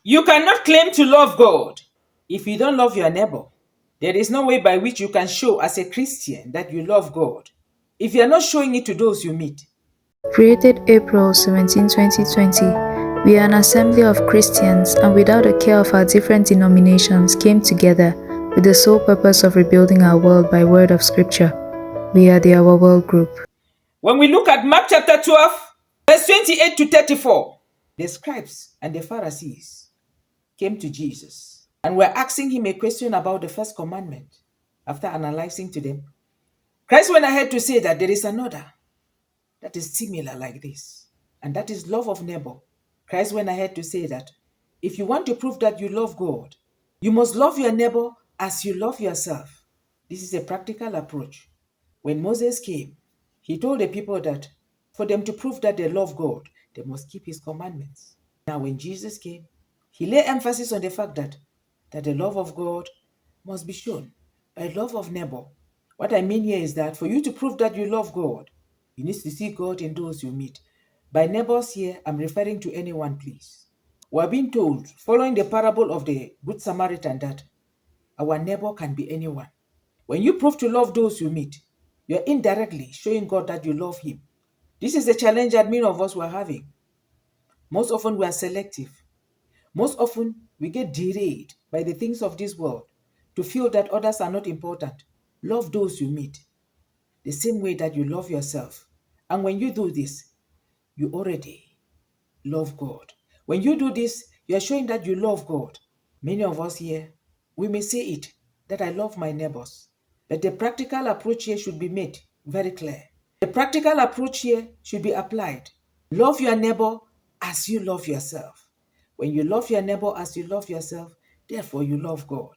You cannot claim to love God if you don't love your neighbor. There is no way by which you can show as a Christian that you love God if you are not showing it to those you meet. Created April 17, 2020, we are an assembly of Christians and without a care of our different denominations came together with the sole purpose of rebuilding our world by word of scripture. We are the Our World Group. When we look at Mark chapter 12, verse 28 to 34, the scribes and the Pharisees came to Jesus and were asking him a question about the first commandment. After analyzing to them, Christ went ahead to say that there is another that is similar like this, and that is love of neighbor. Christ went ahead to say that if you want to prove that you love God, you must love your neighbor as you love yourself. This is a practical approach. When Moses came, he told the people that for them to prove that they love God, they must keep his commandments. Now, when Jesus came, he laid emphasis on the fact that the love of God must be shown by love of neighbor. What I mean here is that for you to prove that you love God, you need to see God in those you meet. By neighbors here, I'm referring to anyone, please. We're being told, following the parable of the Good Samaritan, that our neighbor can be anyone. When you prove to love those you meet, you're indirectly showing God that you love him. This is the challenge that many of us were having. Most often we are selective. Most often we get derailed by the things of this world to feel that others are not important. Love those you meet the same way that you love yourself. And when you do this, you already love God. When you do this, you are showing that you love God. Many of us here, we may say it, that I love my neighbors. But the practical approach here should be made very clear. The practical approach here should be applied. Love your neighbor as you love yourself. When you love your neighbor as you love yourself, therefore you love God.